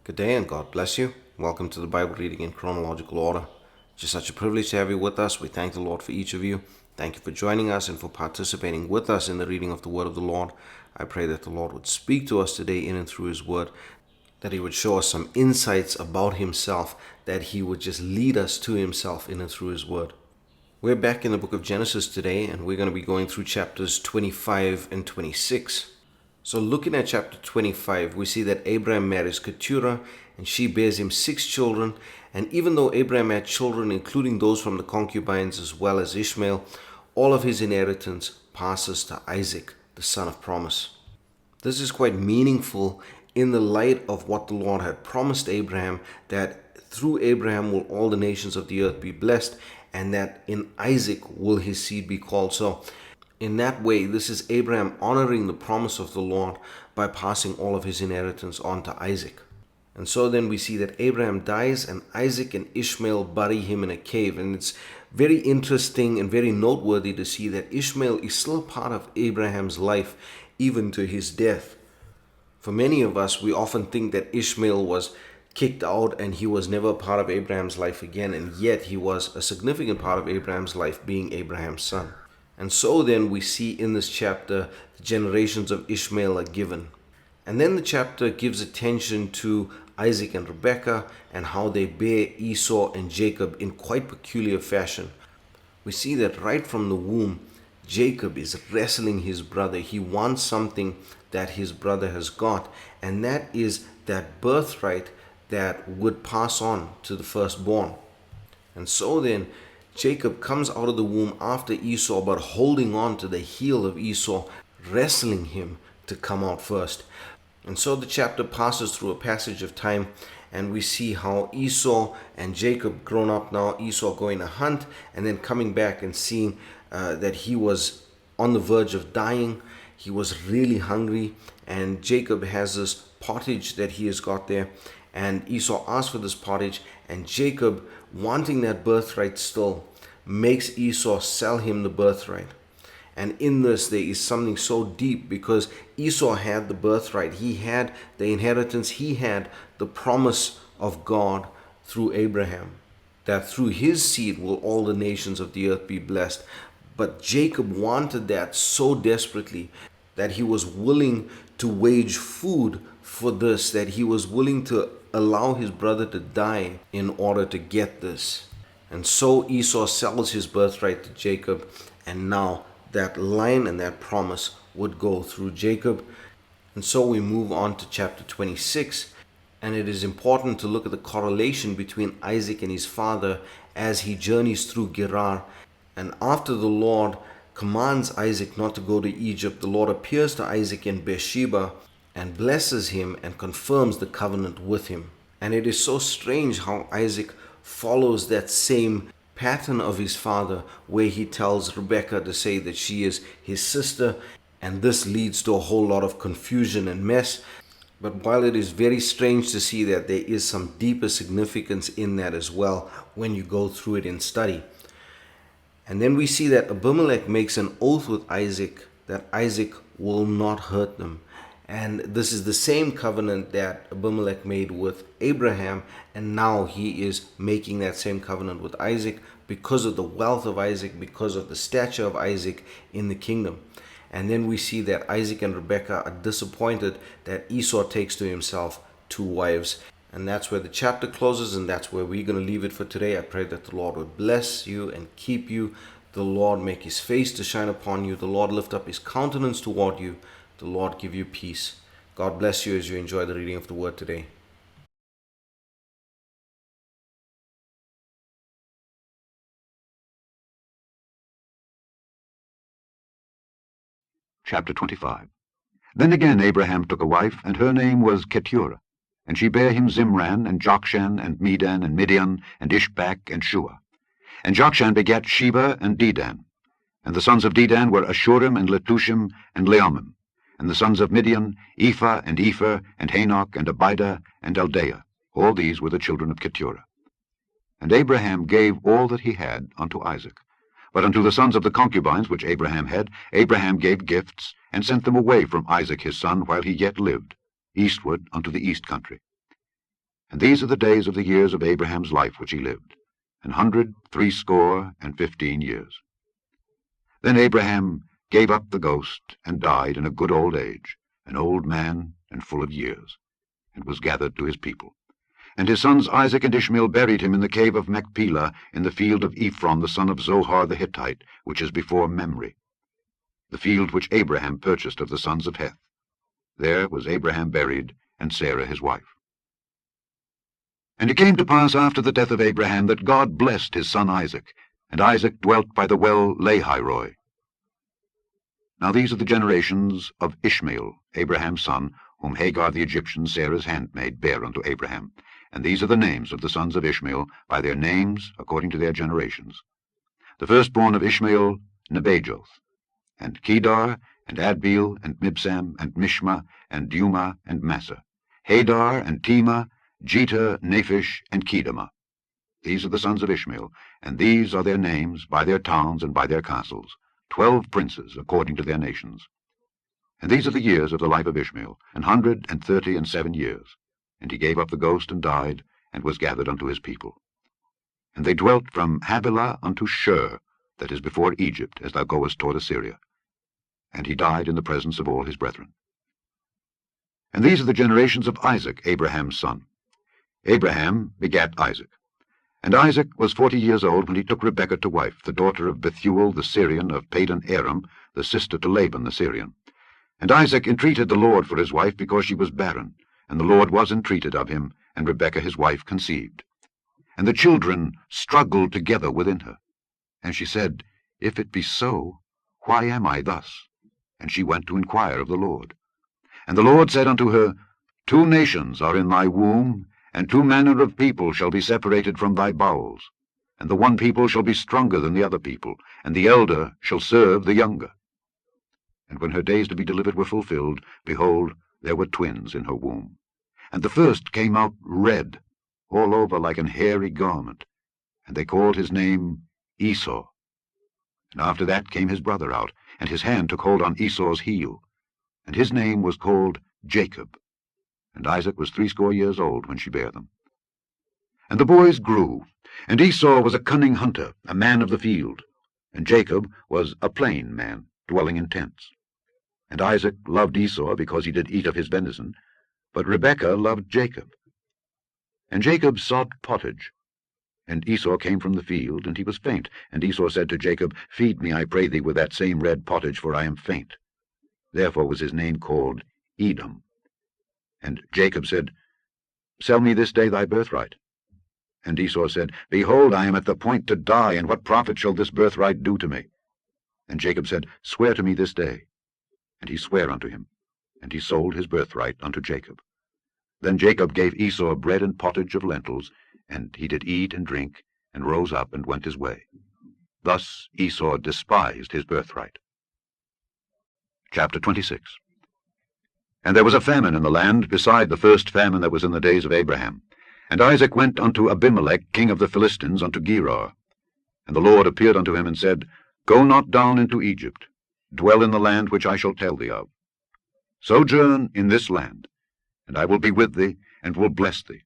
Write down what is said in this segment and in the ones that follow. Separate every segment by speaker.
Speaker 1: Good day and God bless you. Welcome to the Bible reading in chronological order. It's just such a privilege to have you with us. We thank the Lord for each of you. Thank you for joining us and for participating with us in the reading of the Word of the Lord. I pray that the Lord would speak to us today in and through His Word, that He would show us some insights about Himself, that He would just lead us to Himself in and through His Word. We're back in the book of Genesis today, and we're going to be going through chapters 25 and 26. So looking at chapter 25, we see that Abraham marries Keturah, and she bears him 6 children. And even though Abraham had children, including those from the concubines as well as Ishmael, all of his inheritance passes to Isaac, the son of promise. This is quite meaningful in the light of what the Lord had promised Abraham, that through Abraham will all the nations of the earth be blessed, and that in Isaac will his seed be called. So in that way, this is Abraham honoring the promise of the Lord by passing all of his inheritance on to Isaac. And so then we see that Abraham dies and Isaac and Ishmael bury him in a cave. And it's very interesting and very noteworthy to see that Ishmael is still a part of Abraham's life, even to his death. For many of us, we often think that Ishmael was kicked out and he was never a part of Abraham's life again, and yet he was a significant part of Abraham's life, being Abraham's son. And so then we see in this chapter the generations of Ishmael are given. And then the chapter gives attention to Isaac and Rebekah and how they bear Esau and Jacob in quite peculiar fashion. We see that right from the womb, Jacob is wrestling his brother. He wants something that his brother has got, and that is that birthright that would pass on to the firstborn. And so then Jacob comes out of the womb after Esau, but holding on to the heel of Esau, wrestling him to come out first. And so the chapter passes through a passage of time, and we see how Esau and Jacob, grown up now, Esau going to hunt and then coming back and seeing that he was on the verge of dying. He was really hungry, and Jacob has this pottage that he has got there, and Esau asks for this pottage, and Jacob, wanting that birthright still, makes Esau sell him the birthright. And in this there is something so deep, because Esau had the birthright, he had the inheritance, he had the promise of God through Abraham, that through his seed will all the nations of the earth be blessed. But Jacob wanted that so desperately that he was willing to wage food for this, that he was willing to allow his brother to die in order to get this. And so Esau sells his birthright to Jacob, and now that line and that promise would go through Jacob. And so we move on to chapter 26, and it is important to look at the correlation between Isaac and his father as he journeys through Gerar. And after the Lord commands Isaac not to go to Egypt, the Lord appears to Isaac in Beersheba and blesses him and confirms the covenant with him. And it is so strange how Isaac follows that same pattern of his father, where he tells Rebekah to say that she is his sister, and this leads to a whole lot of confusion and mess. But while it is very strange to see that, there is some deeper significance in that as well when you go through it in study. And then we see that Abimelech makes an oath with Isaac that Isaac will not hurt them. And this is the same covenant that Abimelech made with Abraham, and now he is making that same covenant with Isaac because of the wealth of Isaac, because of the stature of Isaac in the kingdom. And then we see that Isaac and Rebekah are disappointed that Esau takes to himself 2 wives. And that's where the chapter closes, and that's where we're going to leave it for today. I pray that the Lord would bless you and keep you. The Lord make his face to shine upon you. The Lord lift up his countenance toward you. The Lord give you peace. God bless you as you enjoy the reading of the word today.
Speaker 2: Chapter 25. Then again Abraham took a wife, and her name was Keturah. And she bare him Zimran, and Jokshan, and Medan, and Midian, and Ishbak, and Shua. And Jokshan begat Sheba and Dedan. And the sons of Dedan were Ashurim, and Letushim, and Leammim. And the sons of Midian, Ephah, and Epher, and Hanok, and Abidah, and Eldaah. All these were the children of Keturah. And Abraham gave all that he had unto Isaac. But unto the sons of the concubines which Abraham had, Abraham gave gifts, and sent them away from Isaac his son while he yet lived, eastward unto the east country. And these are the days of the years of Abraham's life which he lived, 160 years. Then Abraham gave up the ghost, and died in a good old age, an old man and full of years, and was gathered to his people. And his sons Isaac and Ishmael buried him in the cave of Machpelah, in the field of Ephron the son of Zohar the Hittite, which is before Mamre, the field which Abraham purchased of the sons of Heth. There was Abraham buried, and Sarah his wife. And it came to pass after the death of Abraham that God blessed his son Isaac, and Isaac dwelt by the well Lahairoi. Now these are the generations of Ishmael, Abraham's son, whom Hagar the Egyptian, Sarah's handmaid, bare unto Abraham. And these are the names of the sons of Ishmael, by their names according to their generations. The firstborn of Ishmael, Nebajoth, and Kedar, and Adbeel, and Mibsam, and Mishma, and Dumah, and Massa, Hadar, and Tema, Jether, Naphish, and Kedemah. These are the sons of Ishmael, and these are their names, by their towns and by their castles, 12 princes according to their nations. And these are the years of the life of Ishmael, 137 years. And he gave up the ghost and died, and was gathered unto his people. And they dwelt from Havilah unto Shur, that is before Egypt, as thou goest toward Assyria. And he died in the presence of all his brethren. And these are the generations of Isaac, Abraham's son. Abraham begat Isaac. And Isaac was 40 years old when he took Rebekah to wife, the daughter of Bethuel the Syrian of Padan Aram, the sister to Laban the Syrian. And Isaac entreated the Lord for his wife, because she was barren. And the Lord was entreated of him, and Rebekah his wife conceived. And the children struggled together within her. And she said, If it be so, why am I thus? And she went to inquire of the Lord. And the Lord said unto her, 2 nations are in thy womb, and 2 manner of people shall be separated from thy bowels. And the one people shall be stronger than the other people, and the elder shall serve the younger. And when her days to be delivered were fulfilled, behold, there were twins in her womb. And the first came out red, all over like an hairy garment, and they called his name Esau. And after that came his brother out, and his hand took hold on Esau's heel, and his name was called Jacob. And Isaac was 80 years old when she bare them. And the boys grew, and Esau was a cunning hunter, a man of the field, and Jacob was a plain man, dwelling in tents. And Isaac loved Esau, because he did eat of his venison, but Rebekah loved Jacob. And Jacob sought pottage. And Esau came from the field, and he was faint. And Esau said to Jacob, Feed me, I pray thee, with that same red pottage, for I am faint. Therefore was his name called Edom. And Jacob said, Sell me this day thy birthright. And Esau said, Behold, I am at the point to die, and what profit shall this birthright do to me? And Jacob said, Swear to me this day. And he sware unto him, and he sold his birthright unto Jacob. Then Jacob gave Esau bread and pottage of lentils, and he did eat and drink, and rose up and went his way. Thus Esau despised his birthright. Chapter 26. And there was a famine in the land, beside the first famine that was in the days of Abraham. And Isaac went unto Abimelech, king of the Philistines, unto Gerar. And the Lord appeared unto him, and said, Go not down into Egypt, dwell in the land which I shall tell thee of. Sojourn in this land, and I will be with thee, and will bless thee.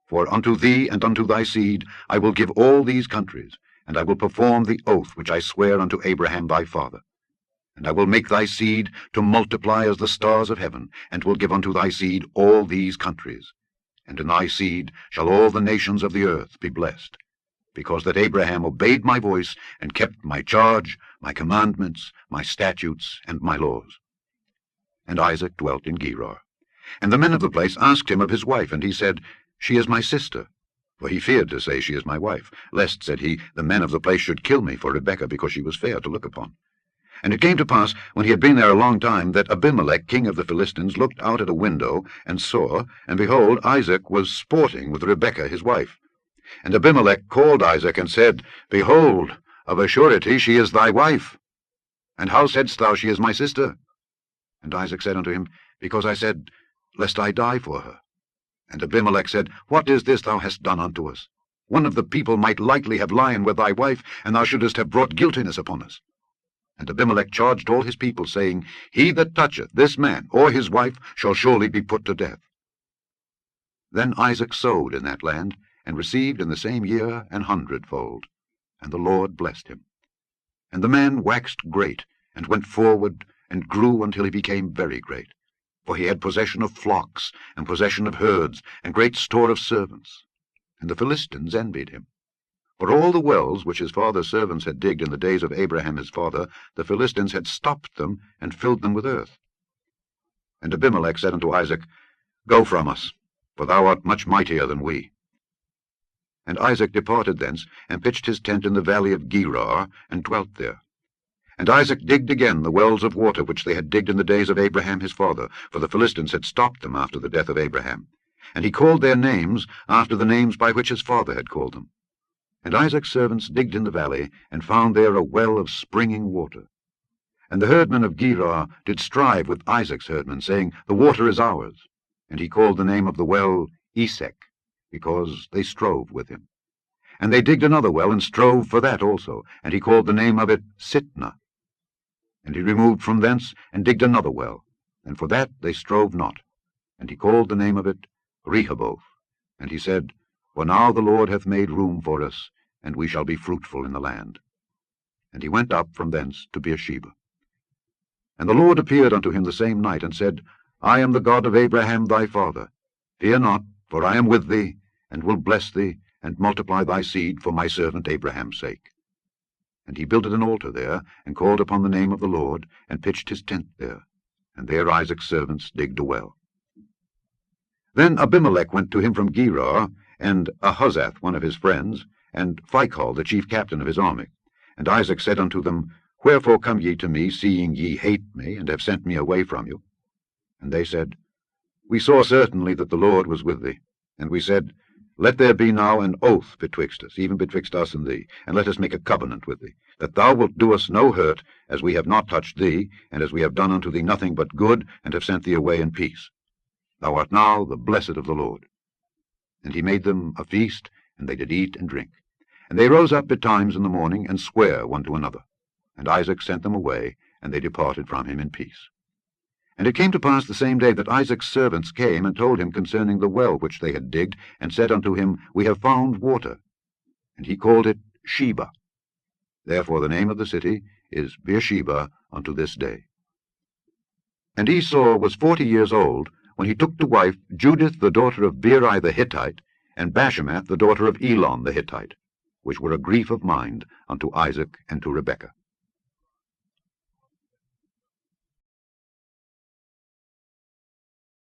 Speaker 2: For unto thee and unto thy seed I will give all these countries, and I will perform the oath which I sware unto Abraham thy father. And I will make thy seed to multiply as the stars of heaven, and will give unto thy seed all these countries. And in thy seed shall all the nations of the earth be blessed, because that Abraham obeyed my voice, and kept my charge, my commandments, my statutes, and my laws. And Isaac dwelt in Gerar. And the men of the place asked him of his wife, and he said, She is my sister. For he feared to say, She is my wife, lest, said he, the men of the place should kill me for Rebekah, because she was fair to look upon. And it came to pass, when he had been there a long time, that Abimelech, king of the Philistines, looked out at a window, and saw, and behold, Isaac was sporting with Rebekah his wife. And Abimelech called Isaac, and said, Behold, of a surety she is thy wife. And how saidst thou, She is my sister? And Isaac said unto him, Because I said, Lest I die for her. And Abimelech said, What is this thou hast done unto us? One of the people might lightly have lied with thy wife, and thou shouldest have brought guiltiness upon us. And Abimelech charged all his people, saying, He that toucheth this man or his wife shall surely be put to death. Then Isaac sowed in that land, and received in the same year 100-fold. And the Lord blessed him. And the man waxed great, and went forward, and grew until he became very great. For he had possession of flocks, and possession of herds, and great store of servants. And the Philistines envied him. For all the wells which his father's servants had digged in the days of Abraham his father, the Philistines had stopped them, and filled them with earth. And Abimelech said unto Isaac, Go from us, for thou art much mightier than we. And Isaac departed thence, and pitched his tent in the valley of Gerar, and dwelt there. And Isaac digged again the wells of water which they had digged in the days of Abraham his father, for the Philistines had stopped them after the death of Abraham. And he called their names after the names by which his father had called them. And Isaac's servants digged in the valley, and found there a well of springing water. And the herdmen of Gerar did strive with Isaac's herdmen, saying, The water is ours. And he called the name of the well Esek, because they strove with him. And they digged another well, and strove for that also, and he called the name of it Sitnah. And he removed from thence, and digged another well, and for that they strove not. And he called the name of it Rehoboth. And he said, For now the Lord hath made room for us, and we shall be fruitful in the land. And he went up from thence to Beersheba. And the Lord appeared unto him the same night, and said, I am the God of Abraham thy father. Fear not, for I am with thee, and will bless thee, and multiply thy seed for my servant Abraham's sake. And he builded an altar there, and called upon the name of the Lord, and pitched his tent there. And there Isaac's servants digged a well. Then Abimelech went to him from Gerar, and Ahuzzath one of his friends, and Phicol the chief captain of his army. And Isaac said unto them, Wherefore come ye to me, seeing ye hate me, and have sent me away from you? And they said, We saw certainly that the Lord was with thee. And we said, Let there be now an oath betwixt us, even betwixt us and thee, and let us make a covenant with thee, that thou wilt do us no hurt, as we have not touched thee, and as we have done unto thee nothing but good, and have sent thee away in peace. Thou art now the blessed of the Lord. And he made them a feast, and they did eat and drink. And they rose up betimes in the morning, and sware one to another. And Isaac sent them away, and they departed from him in peace. And it came to pass the same day that Isaac's servants came and told him concerning the well which they had digged, and said unto him, We have found water. And he called it Sheba. Therefore the name of the city is Beersheba unto this day. And Esau was 40 years old, when he took to wife Judith the daughter of Beeri the Hittite, and Bashemath the daughter of Elon the Hittite, which were a grief of mind unto Isaac and to Rebekah.